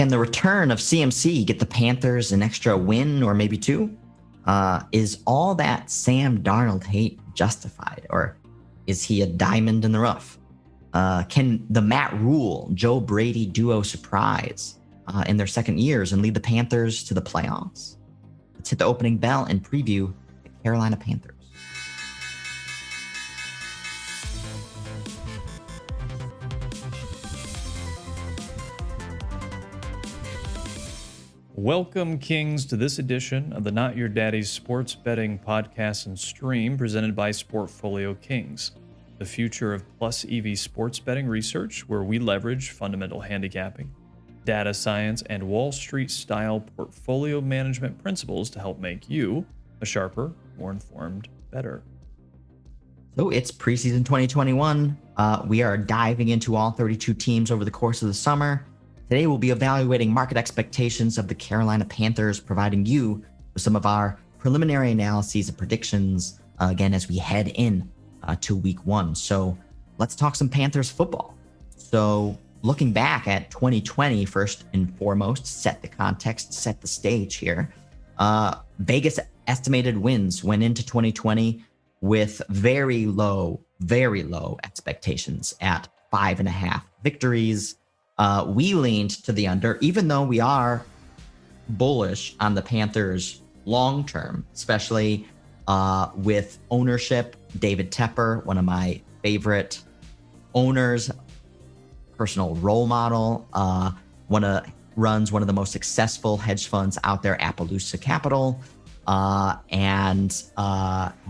Can the return of CMC get the Panthers an extra win or maybe two? Is all that Sam Darnold hate justified, or is he a diamond in the rough? Can the Matt Rhule, Joe Brady duo surprise in their second years and lead the Panthers to the playoffs? Let's hit the opening bell and preview the Carolina Panthers. Welcome, Kings, to this edition of the Not Your Daddy's Sports Betting Podcast and Stream presented by SportfolioKings, the future of plus EV sports betting research, where we leverage fundamental handicapping, data science, and Wall Street-style portfolio management principles to help make you a sharper, more informed bettor. So it's preseason 2021. We are diving into all 32 teams over the course of the summer. Today, we'll be evaluating market expectations of the Carolina Panthers, providing you with some of our preliminary analyses and predictions, again, as we head in to week one. So let's talk some Panthers football. So looking back at 2020, first and foremost, set the context, set the stage here. Vegas estimated wins went into 2020 with very low expectations at 5.5 victories. We leaned to the under, even though we are bullish on the Panthers long term, especially with ownership. David Tepper, one of my favorite owners, personal role model, runs one of the most successful hedge funds out there, Appaloosa Capital, and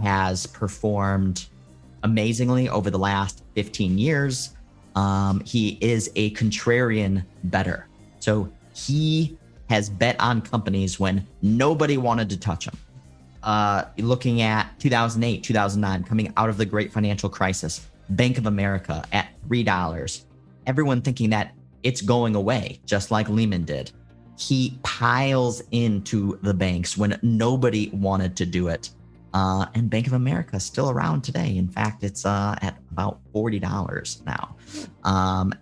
has performed amazingly over the last 15 years. He is a contrarian bettor. So he has bet on companies when nobody wanted to touch them. Looking at 2008, 2009, coming out of the great financial crisis, Bank of America at $3, everyone thinking that it's going away, just like Lehman did. He piles into the banks when nobody wanted to do it. And Bank of America is still around today. In fact, it's at about $40 now.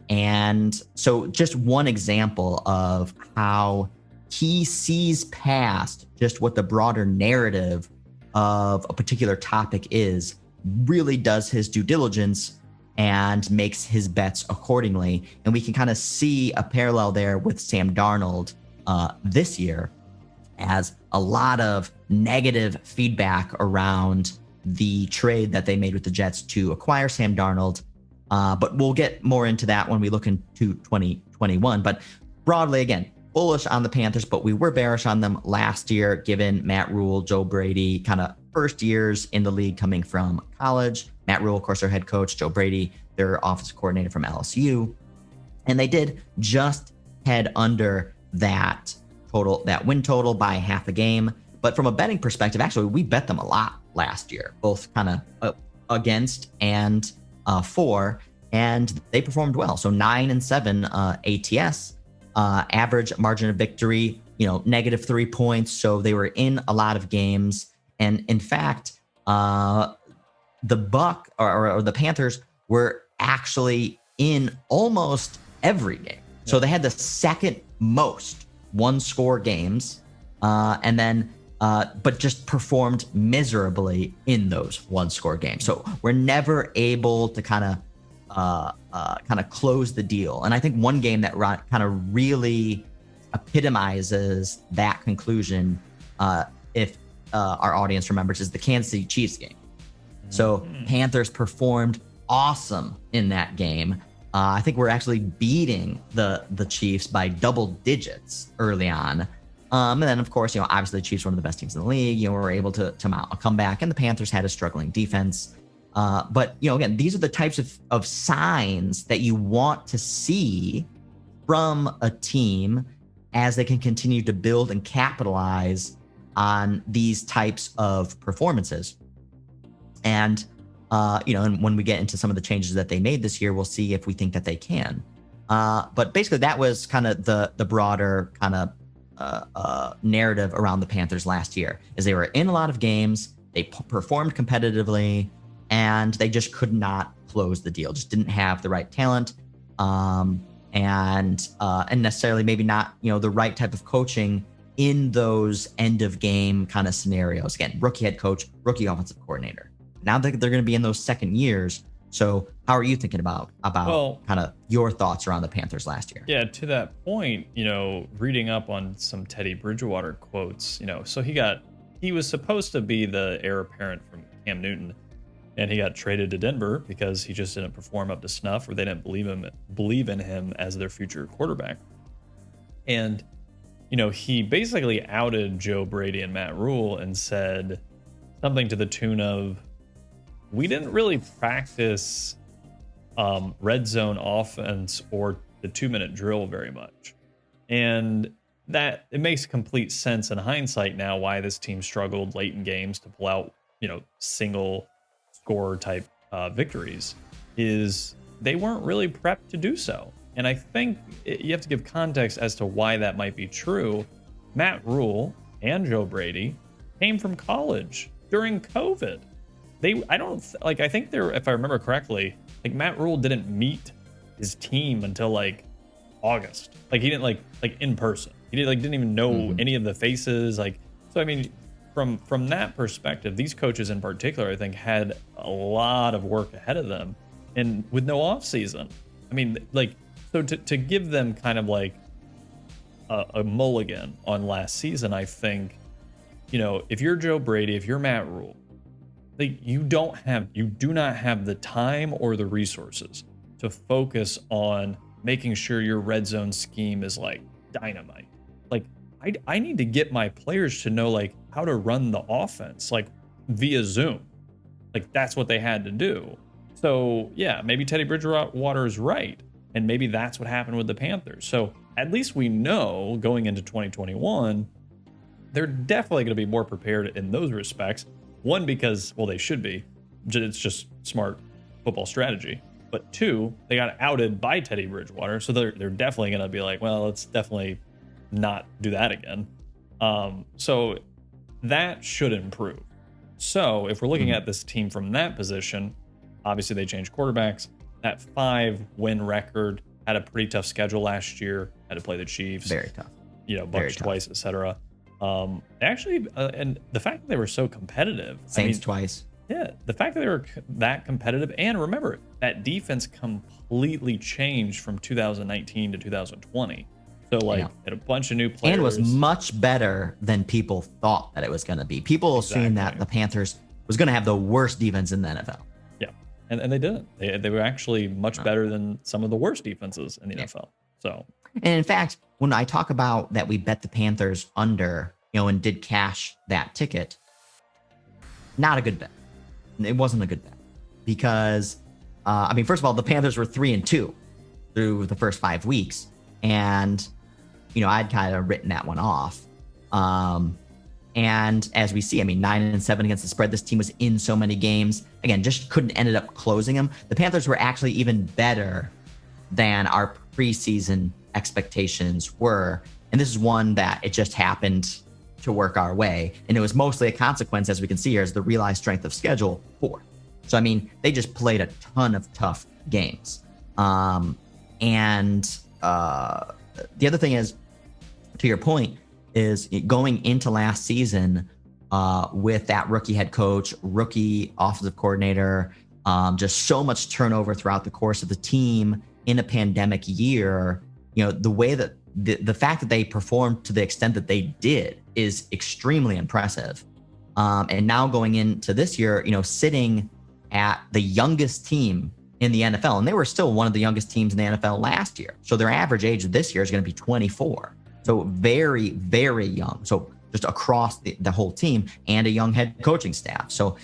And so just one example of how he sees past just what the broader narrative of a particular topic is, really does his due diligence and makes his bets accordingly. And we can kind of see a parallel there with Sam Darnold this year, as a lot of negative feedback around the trade that they made with the Jets to acquire Sam Darnold. But we'll get more into that when we look into 2021. But broadly, again, bullish on the Panthers, but we were bearish on them last year, given Matt Rhule, Joe Brady, kind of first years in the league coming from college. Matt Rhule, of course, their head coach, Joe Brady, their offensive coordinator from LSU. And they did just head under that win total by half a game. But from a betting perspective, actually, we bet them a lot last year, both kind of against and for, and they performed well. So 9-7 ATS, average margin of victory, -3 points. So they were in a lot of games. And in fact, the Panthers were actually in almost every game. So they had the second most one-score games, but just performed miserably in those one-score games. So we're never able to kind of close the deal. And I think one game that kind of really epitomizes that conclusion, if our audience remembers, is the Kansas City Chiefs game. So Panthers performed awesome in that game. I think we're actually beating the Chiefs by double digits early on. And then, of course, obviously the Chiefs were one of the best teams in the league. We're able to mount a comeback, and the Panthers had a struggling defense. But, again, these are the types of signs that you want to see from a team as they can continue to build and capitalize on these types of performances. And and when we get into some of the changes that they made this year, we'll see if we think that they can. But basically, that was kind of the broader kind of narrative around the Panthers last year, is they were in a lot of games, they performed competitively, and they just could not close the deal, just didn't have the right talent. and necessarily maybe not, the right type of coaching in those end of game kind of scenarios. Again, rookie head coach, rookie offensive coordinator. Now that they're going to be in those second years. So how are you thinking about kind of your thoughts around the Panthers last year? Yeah, to that point, reading up on some Teddy Bridgewater quotes, so he was supposed to be the heir apparent from Cam Newton, and he got traded to Denver because he just didn't perform up to snuff, or they didn't believe in him as their future quarterback. And he basically outed Joe Brady and Matt Rhule and said something to the tune of, we didn't really practice red zone offense or the 2-minute drill very much. And that it makes complete sense in hindsight now why this team struggled late in games to pull out, single score type victories, is they weren't really prepped to do so. And I think you have to give context as to why that might be true. Matt Rhule and Joe Brady came from college during COVID. I think if I remember correctly, like Matt Rhule didn't meet his team until like August. Like he didn't like in person. He didn't even know any of the faces. So I mean, from that perspective, these coaches in particular, I think, had a lot of work ahead of them, and with no offseason. I mean, so to give them kind of like a mulligan on last season, I think, if you're Joe Brady, if you're Matt Rhule, you do not have the time or the resources to focus on making sure your red zone scheme is like dynamite. I need to get my players to know how to run the offense via Zoom. That's what they had to do. So yeah, maybe Teddy Bridgewater is right, and maybe that's what happened with the Panthers. So at least we know going into 2021, they're definitely going to be more prepared in those respects. One, because, well, they should be. It's just smart football strategy. But two, they got outed by Teddy Bridgewater, so they're definitely going to be like, well, let's definitely not do that again. So that should improve. So if we're looking at this team from that position, obviously they changed quarterbacks. That 5-win record, had a pretty tough schedule last year, had to play the Chiefs. Very tough. Bucks twice, etc. Actually, and the fact that they were so competitive. Saints twice. Yeah, the fact that they were that competitive, and remember, that defense completely changed from 2019 to 2020. So had a bunch of new players. And was much better than people thought that it was going to be. People assumed that the Panthers was going to have the worst defense in the NFL. Yeah, and they didn't. They were actually much better than some of the worst defenses in the NFL. So, and in fact, when I talk about that we bet the Panthers under, and did cash that ticket, not a good bet. It wasn't a good bet because, first of all, the Panthers were 3-2 through the first 5 weeks, and I'd kind of written that one off. And as we see, 9-7 against the spread. This team was in so many games. Again, just couldn't ended up closing them. The Panthers were actually even better than our preseason expectations were. And this is one that it just happened to work our way. And it was mostly a consequence, as we can see here, as the realized strength of schedule 4. So, they just played a ton of tough games. The other thing is, to your point, is going into last season with that rookie head coach, rookie offensive coordinator, just so much turnover throughout the course of the team in a pandemic year. The way that the fact that they performed to the extent that they did is extremely impressive. And now going into this year, sitting at the youngest team in the NFL, and they were still one of the youngest teams in the NFL last year. So their average age this year is going to be 24. So very, very young. So just across the whole team, and a young head coaching staff. So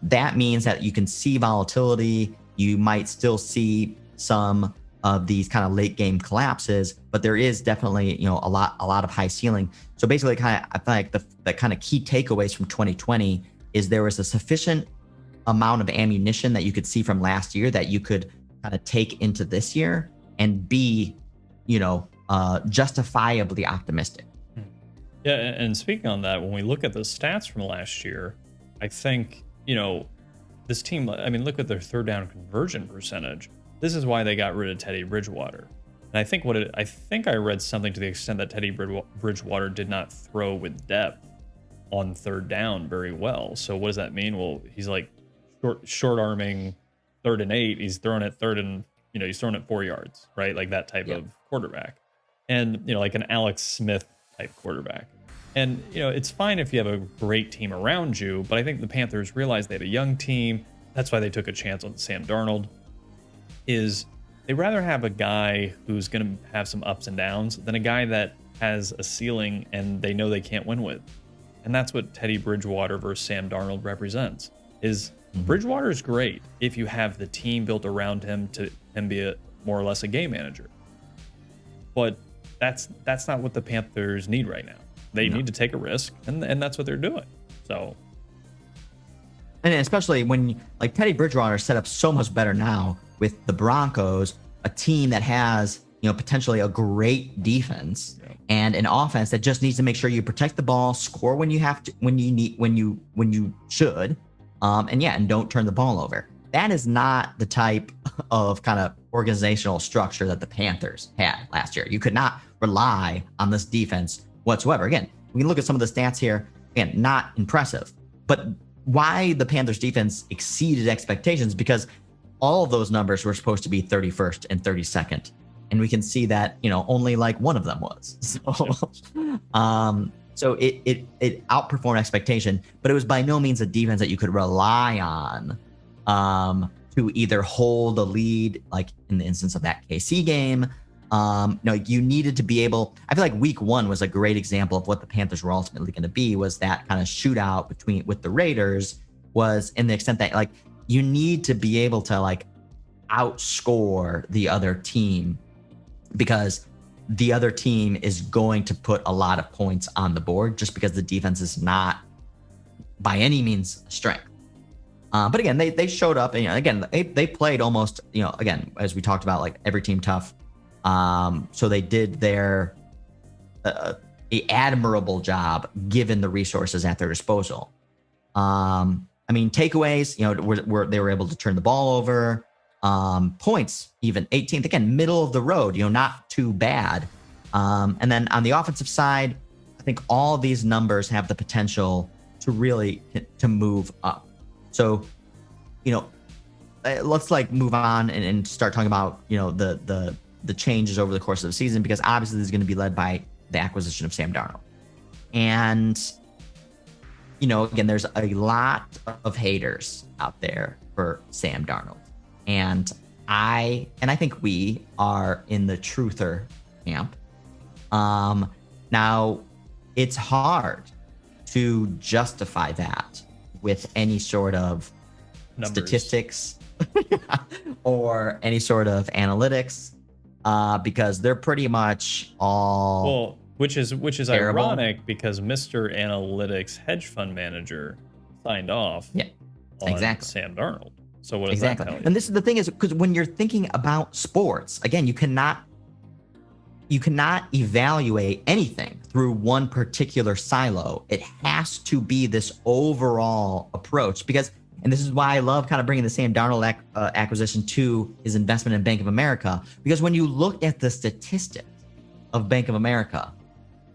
that means that you can see volatility. You might still see some of these kind of late game collapses, but there is definitely, a lot of high ceiling. So basically, I feel like the kind of key takeaways from 2020 is there was a sufficient amount of ammunition that you could see from last year that you could kind of take into this year and be, justifiably optimistic. Yeah, and speaking on that, when we look at the stats from last year, I think, this team, look at their third down conversion percentage. This is why they got rid of Teddy Bridgewater. And I think I read something to the extent that Teddy Bridgewater did not throw with depth on third down very well. So what does that mean? Well, he's like short arming 3rd and 8. He's throwing it he's throwing it 4 yards, right? Like that type of quarterback. And, like an Alex Smith type quarterback. And, it's fine if you have a great team around you, but I think the Panthers realized they have a young team. That's why they took a chance on Sam Darnold. They'd rather have a guy who's going to have some ups and downs than a guy that has a ceiling and they know they can't win with. And that's what Teddy Bridgewater versus Sam Darnold represents. Bridgewater is great if you have the team built around him to him be more or less a game manager. But that's not what the Panthers need right now. They need to take a risk, and that's what they're doing. So, and especially when like Teddy Bridgewater set up so much better now with the Broncos, a team that has potentially a great defense and an offense that just needs to make sure you protect the ball, score when you have to, when you should, and don't turn the ball over. That is not the type of kind of organizational structure that the Panthers had last year. You could not rely on this defense whatsoever. Again, we can look at some of the stats here. Again, not impressive. But why the Panthers defense exceeded expectations, because all of those numbers were supposed to be 31st and 32nd. And we can see that, only like one of them was. So it outperformed expectation, but it was by no means a defense that you could rely on to either hold a lead, like in the instance of that KC game. You needed to be able, I feel like week 1 was a great example of what the Panthers were ultimately going to be, was that kind of shootout with the Raiders, was in the extent that like you need to be able to like outscore the other team, because the other team is going to put a lot of points on the board just because the defense is not by any means a strength. But again, they showed up, and again, they played almost, again, as we talked about, like every team tough. So they did their a admirable job given the resources at their disposal. Takeaways, they were able to turn the ball over. Points, even 18th, again, middle of the road, not too bad. And then on the offensive side, I think all these numbers have the potential to really to move up. So, let's like move on and start talking about, the changes over the course of the season, because obviously this is going to be led by the acquisition of Sam Darnold. And, again, there's a lot of haters out there for Sam Darnold. And I think we are in the truther camp. Now, it's hard to justify that with any sort of numbers, statistics, or any sort of analytics, because they're pretty much all which is terrible. Ironic, because Mr. Analytics hedge fund manager signed off on Sam Darnold. So what does that tell you? And this is the thing, is because when you're thinking about sports, again, you cannot evaluate anything through one particular silo. It has to be this overall approach, because, and this is why I love kind of bringing the Sam Darnold acquisition to his investment in Bank of America, because when you look at the statistics of Bank of America,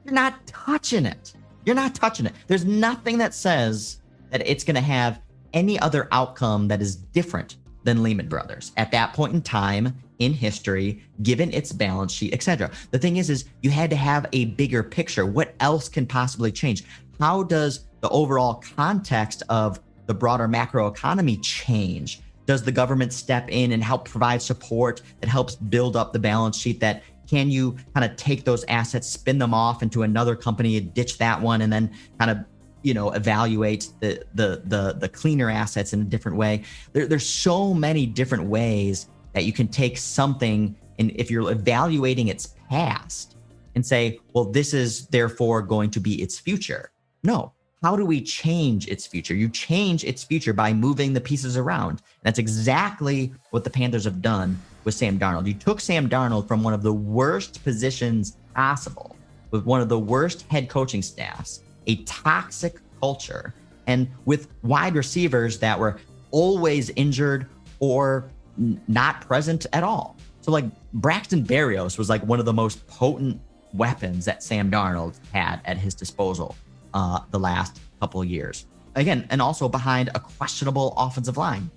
you're not touching it. There's nothing that says that it's going to have any other outcome that is different than Lehman Brothers at that point in time in history, given its balance sheet, etc. The thing is you had to have a bigger picture. What else can possibly change? How does the overall context of the broader macroeconomy change? Does the government step in and help provide support that helps build up the balance sheet? That can you kind of take those assets, spin them off into another company, ditch that one, and then kind of evaluate the cleaner assets in a different way? There's so many different ways that you can take something, and if you're evaluating its past and say, well, this is therefore going to be its future. No. How do we change its future? You change its future by moving the pieces around. That's exactly what the Panthers have done with Sam Darnold. You took Sam Darnold from one of the worst positions possible, with one of the worst head coaching staffs, a toxic culture, and with wide receivers that were always injured or not present at all. So like Braxton Berrios was like one of the most potent weapons that Sam Darnold had at his disposal the last couple of years. Again, and also behind a questionable offensive line.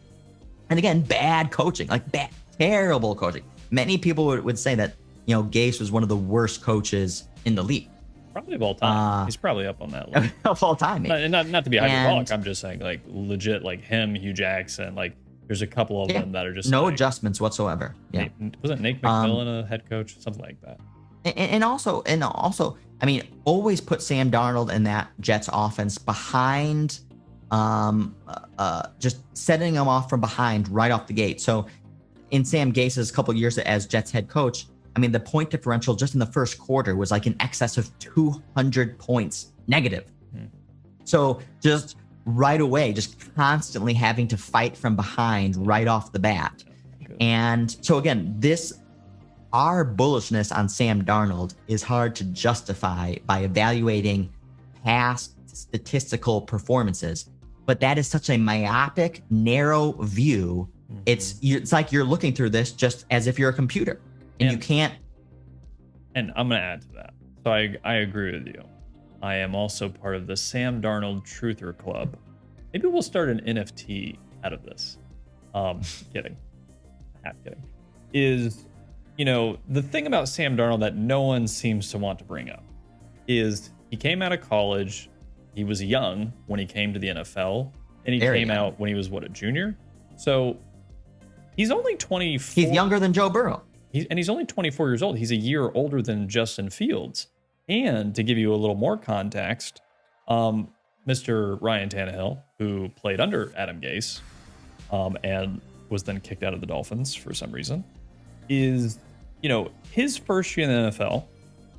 And again, bad coaching, like bad, terrible coaching. Many people would say that, Gase was one of the worst coaches in the league. Probably of all time. He's probably up on that list. Of all time. Not to be hyperbolic. I'm just saying, like, legit, like him, Hugh Jackson, like, there's a couple of them that are just no like, adjustments whatsoever. Yeah. Wasn't Nate McMillan a head coach? Something like that. And also, I mean, always put Sam Darnold in that Jets offense behind, just setting him off from behind right off the gate. So in Sam Gase's couple years as Jets head coach, I mean, the point differential just in the first quarter was like in excess of 200 points negative. So just right away, just constantly having to fight from behind right off the bat. And so again, our bullishness on Sam Darnold is hard to justify by evaluating past statistical performances. But that is such a myopic, narrow view. It's like you're looking through this just as if you're a computer. And you can't. And I'm going to add to that. So I agree with you. I am also part of the Sam Darnold Truther Club. Maybe we'll start an NFT out of this. Kidding. Half kidding. Is, the thing about Sam Darnold that no one seems to want to bring up is he came out of college. He was young when he came to the NFL. And he came out when he was, a junior? So he's only 24. He's younger than Joe Burrow. He's only 24 years old. He's a year older than Justin Fields. And to give you a little more context, Mr. Ryan Tannehill, who played under Adam Gase and was then kicked out of the Dolphins for some reason, is, his first year in the NFL,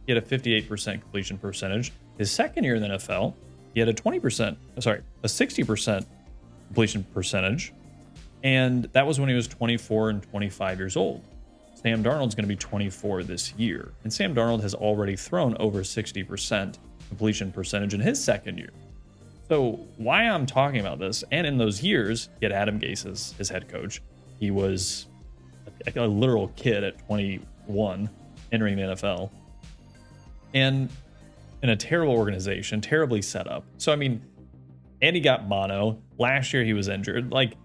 he had a 58% completion percentage. His second year in the NFL, he had a 60% completion percentage. And that was when he was 24 and 25 years old. Sam Darnold's going to be 24 this year. And Sam Darnold has already thrown over 60% completion percentage in his second year. So why I'm talking about this, and in those years, he had Adam Gase as his head coach. He was a literal kid at 21 entering the NFL. And in a terrible organization, terribly set up. So, I mean, and he got mono. Last year he was injured. Like,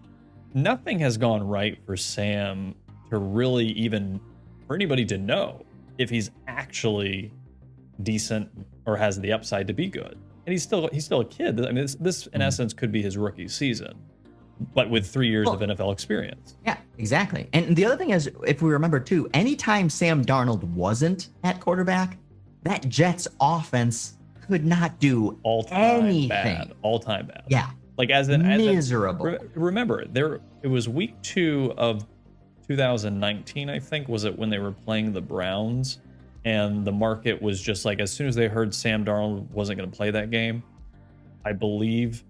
nothing has gone right for Sam to really even, for anybody to know if he's actually decent or has the upside to be good. And he's still a kid. I mean, this in essence could be his rookie season, but with 3 years of NFL experience. Yeah, exactly. And the other thing is, if we remember too, anytime Sam Darnold wasn't at quarterback, that Jets offense could not do anything. All time bad. Yeah. Like miserable. Remember, it was week 2 of 2019, I think, was it when they were playing the Browns, and the market was just like, as soon as they heard Sam Darnold wasn't going to play that game, I believe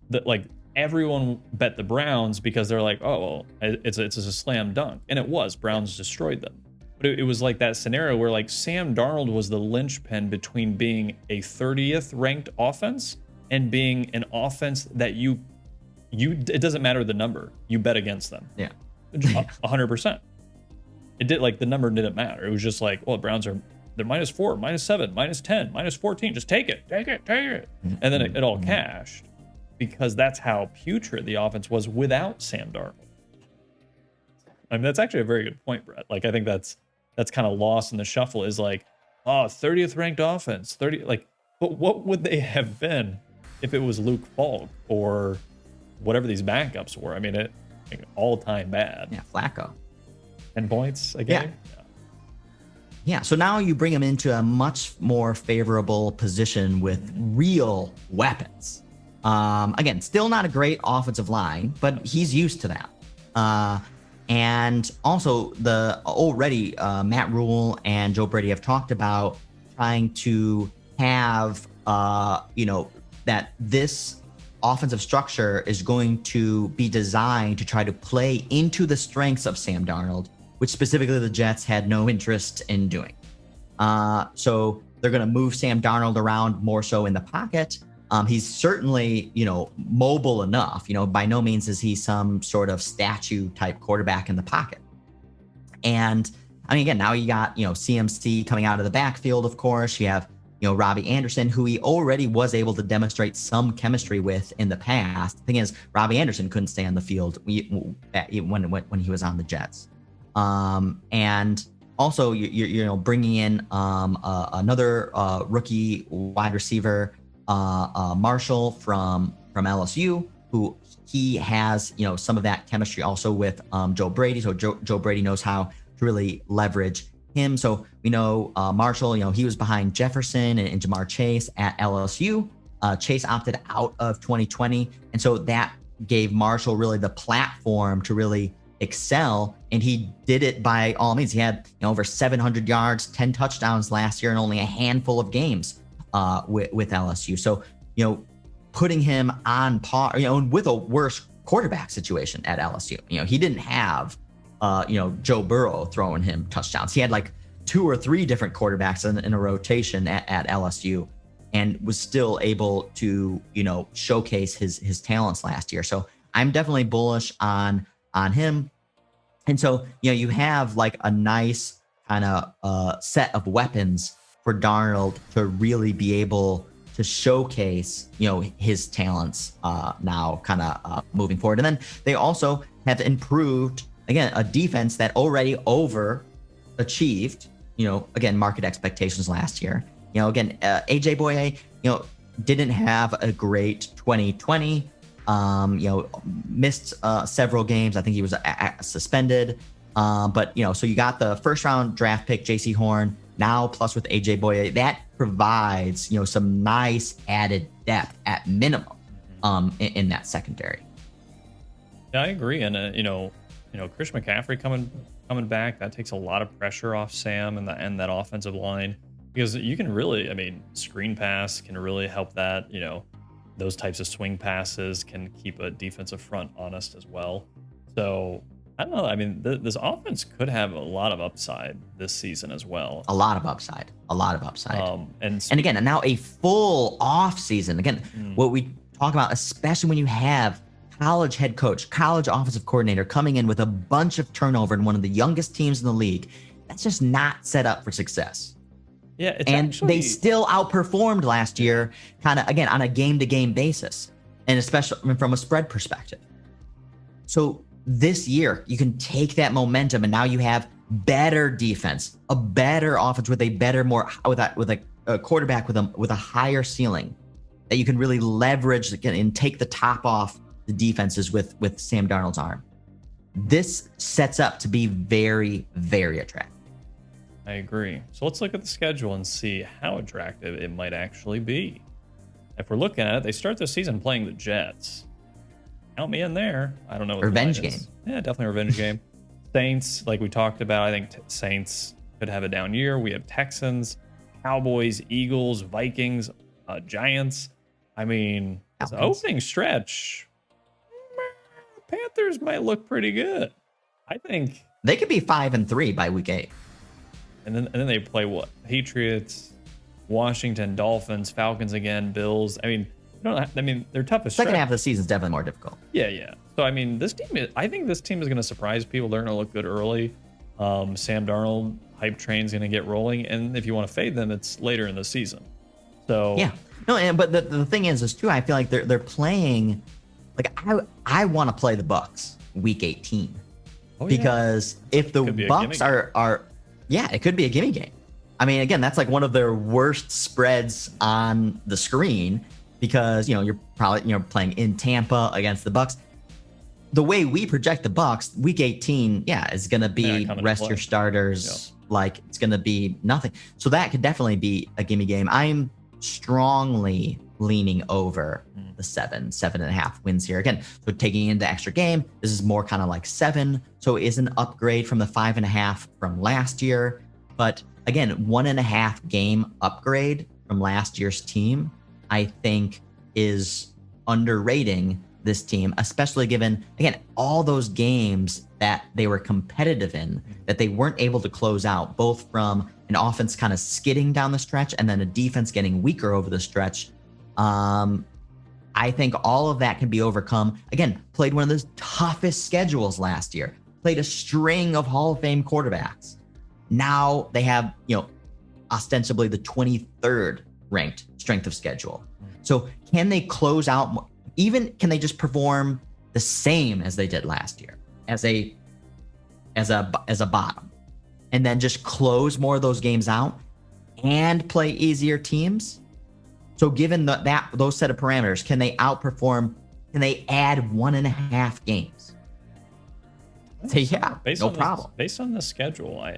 that like everyone bet the Browns because they're like, oh, well, it's a slam dunk, and it was. Browns destroyed them. But it was like that scenario where like Sam Darnold was the linchpin between being a 30th ranked offense and being an offense that it doesn't matter the number, you bet against them. Yeah. 100%. It did, like, the number didn't matter. It was just like, well, the Browns they're -4, -7, -10, -14. Just take it. And then it all cashed because that's how putrid the offense was without Sam Darnold. I mean, that's actually a very good point, Brett. Like, I think that's kind of lost in the shuffle is like, 30th ranked offense, but what would they have been if it was Luke Falk or whatever these backups were? I mean, all-time bad. Yeah, Flacco. 10 points a game? Yeah, so now you bring him into a much more favorable position with real weapons. Again, still not a great offensive line, but he's used to that. And also, Matt Rhule and Joe Brady have talked about trying to have, that this offensive structure is going to be designed to try to play into the strengths of Sam Darnold, which specifically the Jets had no interest in doing. So they're going to move Sam Darnold around more so in the pocket. He's certainly, mobile enough. By no means is he some sort of statue type quarterback in the pocket. And I mean, again, now you got, CMC coming out of the backfield, of course. You have, Robbie Anderson, who he already was able to demonstrate some chemistry with in the past. The thing is, Robbie Anderson couldn't stay on the field when he was on the Jets. And also, bringing in another rookie wide receiver, Marshall from LSU, who he has, some of that chemistry also with Joe Brady. So Joe Brady knows how to really leverage him. So we know Marshall, he was behind Jefferson and Jamar Chase at LSU. Chase opted out of 2020. And so that gave Marshall really the platform to really excel. And he did it by all means. He had over 700 yards, 10 touchdowns last year in only a handful of games with LSU. So, putting him on par, with a worse quarterback situation at LSU. He didn't have Joe Burrow throwing him touchdowns. He had like 2 or 3 different quarterbacks in a rotation at LSU, and was still able to, showcase his talents last year. So I'm definitely bullish on him. And so, you have like a nice kind of set of weapons for Darnold to really be able to showcase, his talents now kind of moving forward. And then they also have improved, again, a defense that already overachieved, again, market expectations last year. Again, AJ Boye, didn't have a great 2020, missed several games. I think he was suspended. But, so you got the first round draft pick, JC Horn, now plus with AJ Boye. That provides, some nice added depth at minimum in that secondary. Yeah, I agree. And, Chris McCaffrey coming back, that takes a lot of pressure off Sam and that offensive line, because you can really, screen pass can really help that, those types of swing passes can keep a defensive front honest as well. So I don't know. This offense could have a lot of upside this season as well. A lot of upside. And again, now a full off season. Again, what we talk about, especially when you have college head coach, college offensive coordinator coming in with a bunch of turnover in one of the youngest teams in the league, that's just not set up for success. Yeah, they still outperformed last year, kind of, again, on a game-to-game basis, and especially from a spread perspective. So this year, you can take that momentum, and now you have better defense, a better offense with a quarterback with a higher ceiling that you can really leverage and take the top off the defenses with Sam Darnold's arm. This sets up to be very, very attractive. I agree. So let's look at the schedule and see how attractive it might actually be. If we're looking at it, they start the season playing the Jets. Count me in there. I don't know. Revenge game. Yeah, definitely a revenge game. Saints, like we talked about, I think Saints could have a down year. We have Texans, Cowboys, Eagles, Vikings, Giants. The opening stretch, Panthers might look pretty good. I think they could be 5-3 by week 8. And then they play what? Patriots, Washington, Dolphins, Falcons again, Bills. Their toughest second half of the season is definitely more difficult. Yeah. So I think this team is going to surprise people. They're going to look good early. Sam Darnold hype train's going to get rolling, and if you want to fade them, it's later in the season. So yeah, no, but the thing is too, I feel like they're playing. Like I want to play the Bucks week 18 because if the Bucks are yeah, it could be a gimme game. Again, that's like one of their worst spreads on the screen because you're probably playing in Tampa against the Bucks. The way we project the Bucks, week 18, is gonna be rest your starters. Yeah. Like it's gonna be nothing. So that could definitely be a gimme game. I'm strongly leaning over the 7.5 wins here. Again, so taking into extra game, this is more kind of like 7. So it is an upgrade from the 5.5 from last year. But again, 1.5 game upgrade from last year's team, I think is underrating this team, especially given, again, all those games that they were competitive in that they weren't able to close out, both from an offense kind of skidding down the stretch and then a defense getting weaker over the stretch. I think all of that can be overcome. Again, played one of the toughest schedules last year. played a string of Hall of Fame quarterbacks. Now they have, ostensibly the 23rd ranked strength of schedule. So can they close out, can they just perform the same as they did last year as a bottom, and then just close more of those games out and play easier teams? So given those set of parameters, can they outperform? Can they add 1.5 games? Say yeah, no problem. Based on the schedule, I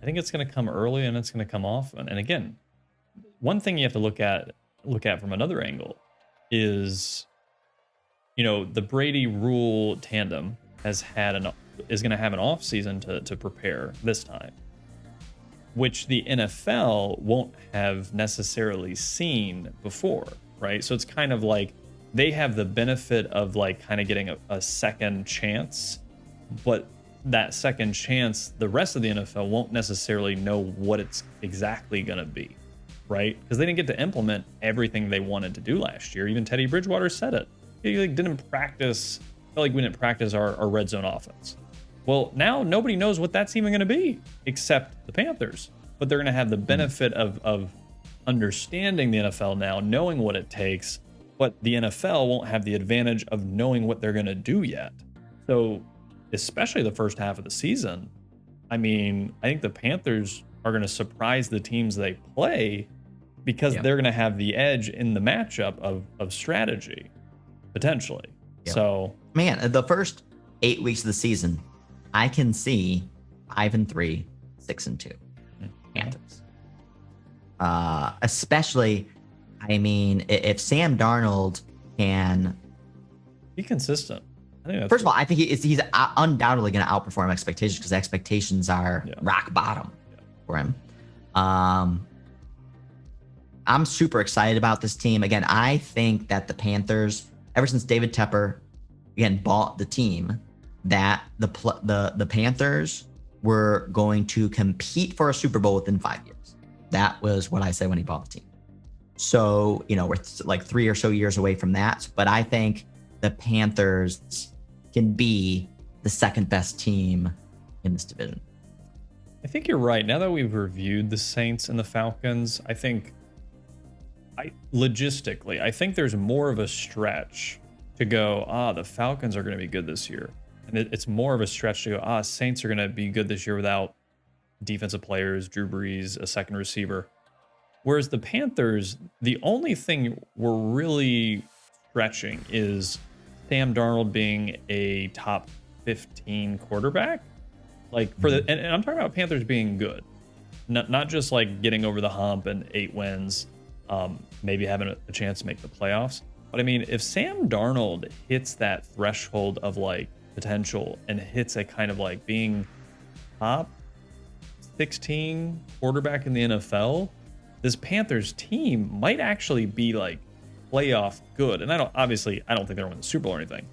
think it's going to come early and it's going to come often. And again, one thing you have to look at from another angle is, the Brady Rhule tandem is going to have an offseason to prepare this time, which the NFL won't have necessarily seen before, right? So it's kind of like they have the benefit of like kind of getting a second chance, but that second chance, the rest of the NFL won't necessarily know what it's exactly going to be, right? Because they didn't get to implement everything they wanted to do last year. Even Teddy Bridgewater said it. He didn't practice, felt like we didn't practice our red zone offense. Well, now nobody knows what that's even going to be except the Panthers. But they're going to have the benefit of understanding the NFL now, knowing what it takes, but the NFL won't have the advantage of knowing what they're going to do yet. So especially the first half of the season, I think the Panthers are going to surprise the teams they play because they're going to have the edge in the matchup of strategy, potentially. Yeah. So, man, the first 8 weeks of the season, I can see 5-3, 6-2 Panthers. Especially, if Sam Darnold can be consistent. First of all, I think he's undoubtedly going to outperform expectations because expectations are rock bottom for him. I'm super excited about this team. Again, I think that the Panthers, ever since David Tepper, bought the team, that the Panthers were going to compete for a Super Bowl within 5 years. That was what I said when he bought the team. So, we're like 3 or so years away from that. But I think the Panthers can be the second best team in this division. I think you're right. Now that we've reviewed the Saints and the Falcons, I think logistically, there's more of a stretch to go, the Falcons are going to be good this year. And it's more of a stretch to go, Saints are going to be good this year without defensive players, Drew Brees, a second receiver. Whereas the Panthers, the only thing we're really stretching is Sam Darnold being a top 15 quarterback. Like and I'm talking about Panthers being good, not just like getting over the hump and 8 wins, maybe having a chance to make the playoffs. But if Sam Darnold hits that threshold of like potential and hits a kind of like being top 16 quarterback in the NFL, this Panthers team might actually be like playoff good. And I don't think they're going to win the Super Bowl or anything,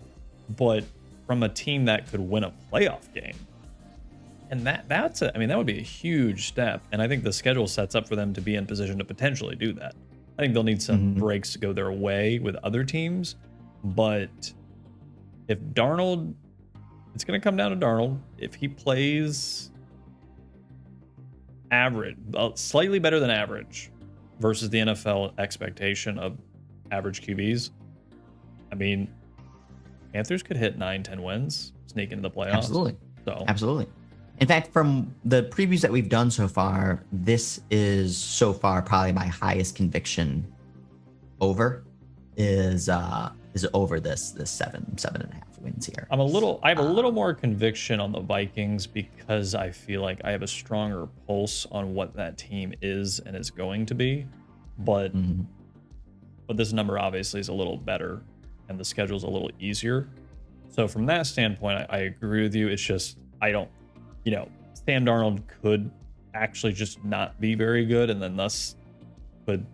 but from a team that could win a playoff game. And that would be a huge step. And I think the schedule sets up for them to be in position to potentially do that. I think they'll need some breaks to go their way with other teams. But if Darnold, it's going to come down to Darnold. If he plays average, slightly better than average versus the NFL expectation of average QBs, Panthers could hit 9-10 wins, sneak into the playoffs. Absolutely. In fact, from the previews that we've done so far, this is so far probably my highest conviction over is over this 7.5 wins here. I have a little more conviction on the Vikings because I feel like I have a stronger pulse on what that team is and is going to be. But this number obviously is a little better and the schedule's a little easier. So from that standpoint, I agree with you. It's just, Sam Darnold could actually just not be very good and then thus could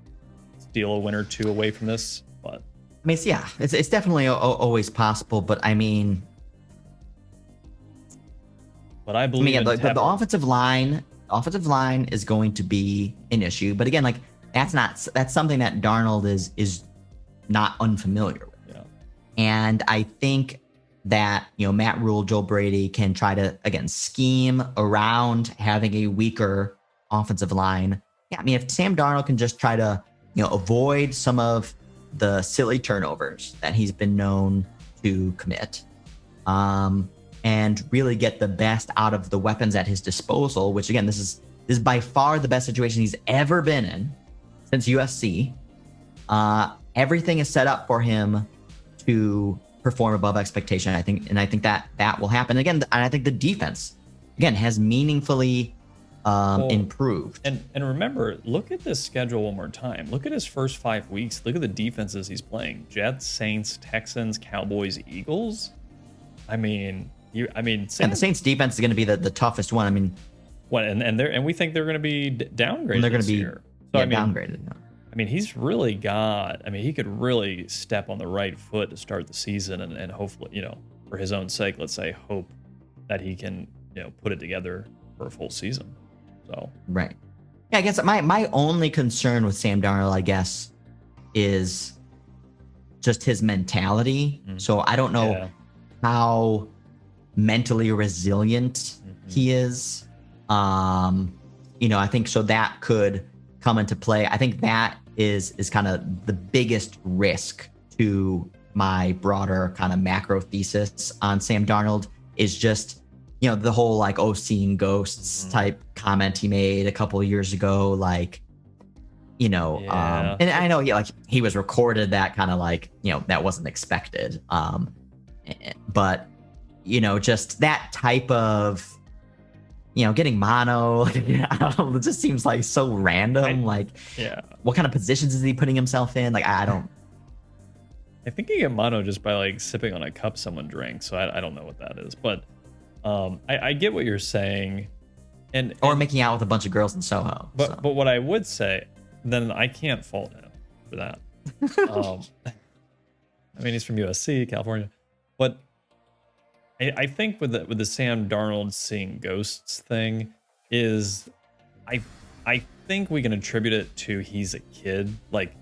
steal a win or two away from this. But it's definitely always possible. But I believe the offensive line is going to be an issue. But again, that's something that Darnold is not unfamiliar with. Yeah. And I think that, Matt Rhule, Joe Brady can try to, again, scheme around having a weaker offensive line. Yeah, I mean, if Sam Darnold can just try to, avoid some of the silly turnovers that he's been known to commit, and really get the best out of the weapons at his disposal, which again, this is by far the best situation he's ever been in since USC. Everything is set up for him to perform above expectation, I think, and I think that will happen again. And I think the defense again has meaningfully improved. And remember, look at this schedule one more time. Look at his first 5 weeks. Look at the defenses he's playing: Jets, Saints, Texans, Cowboys, Eagles. And the Saints defense is going to be the toughest one. I mean, and we think they're going to be downgraded. They're going to be year. So, downgraded. Yeah. I mean, he's really got. I mean, he could really step on the right foot to start the season, and hopefully, for his own sake, let's say, hope that he can, put it together for a full season. So right. Yeah, I guess my only concern with Sam Darnold, I guess, is just his mentality. Mm-hmm. So I don't know how mentally resilient he is. I think so that could come into play. I think that is kind of the biggest risk to my broader kind of macro thesis on Sam Darnold is just, the whole like, seeing ghosts type comment he made a couple of years ago, like, and I know he was recorded that kind of like, that wasn't expected. But, just that type of, getting mono, it just seems like so random. What kind of positions is he putting himself in? Like, I don't. I think you get mono just by like sipping on a cup someone drank. So I don't know what that is, but I get what you're saying, and making out with a bunch of girls in Soho. But what I would say, then I can't fault him for that. He's from USC, California, but. I think with the Sam Darnold seeing ghosts thing is, I think we can attribute it to he's a kid. Like,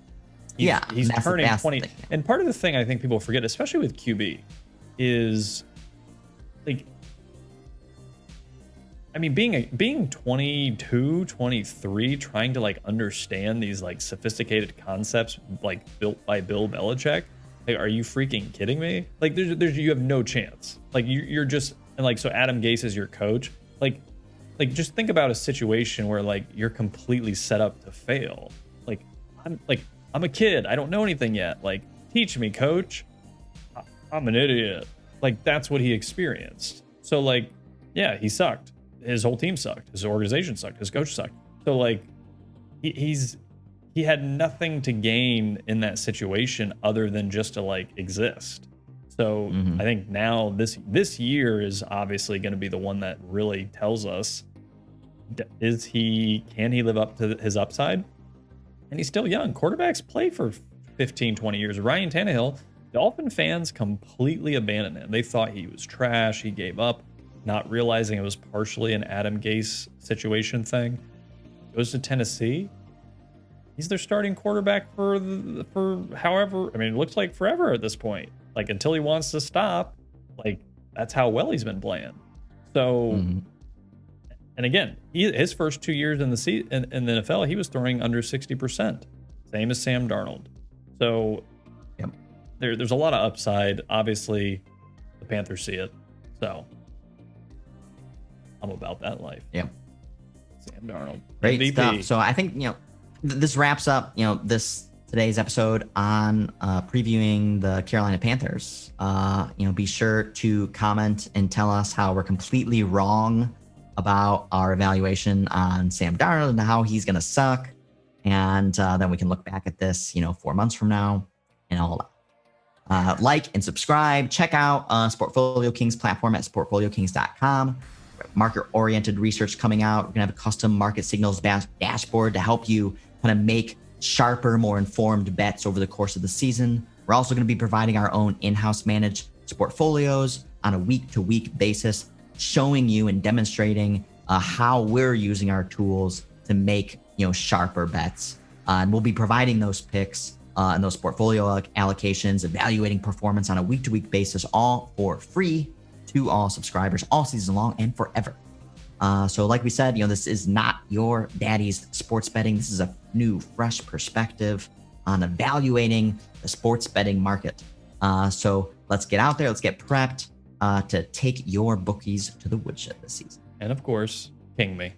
he's turning 20. And part of the thing I think people forget, especially with QB, is like, being 22, 23, trying to like understand these like sophisticated concepts like built by Bill Belichick. Like, are you freaking kidding me? Like, there's you have no chance. Like, you're just, and like, so Adam Gase is your coach. Like just think about a situation where like you're completely set up to fail. I'm a kid. I don't know anything yet. Like, teach me, coach. I'm an idiot. Like, that's what he experienced. So like, yeah, he sucked. His whole team sucked. His organization sucked. His coach sucked. So like, he had nothing to gain in that situation other than just to like exist. So I think now this year is obviously going to be the one that really tells us, can he live up to his upside? And he's still young. Quarterbacks play for 15, 20 years. Ryan Tannehill, Dolphin fans completely abandoned him. They thought he was trash. He gave up, not realizing it was partially an Adam Gase situation thing. Goes to Tennessee. He's their starting quarterback for however, it looks like forever at this point. Like, until he wants to stop, like, that's how well he's been playing. So, and again, his first 2 years in the NFL, he was throwing under 60%, same as Sam Darnold. So, there's a lot of upside. Obviously, the Panthers see it. So, I'm about that life. Yeah. Sam Darnold, great MVP. stuff. So I think this wraps up today's episode on previewing the Carolina Panthers. Be sure to comment and tell us how we're completely wrong about our evaluation on Sam Darnold and how he's going to suck. And then we can look back at this, 4 months from now and all that. Like and subscribe. Check out Sportfolio Kings platform at sportfoliokings.com. Market-oriented research coming out. We're going to have a custom market signals dashboard to help you kind of make sharper, more informed bets over the course of the season. We're also going to be providing our own in-house managed portfolios on a week-to-week basis, showing you and demonstrating how we're using our tools to make sharper bets. And we'll be providing those picks and those portfolio allocations, evaluating performance on a week-to-week basis, all for free to all subscribers all season long and forever. So like we said, this is not your daddy's sports betting. This is a new, fresh perspective on evaluating the sports betting market. So let's get out there. Let's get prepped to take your bookies to the woodshed this season. And of course, king me.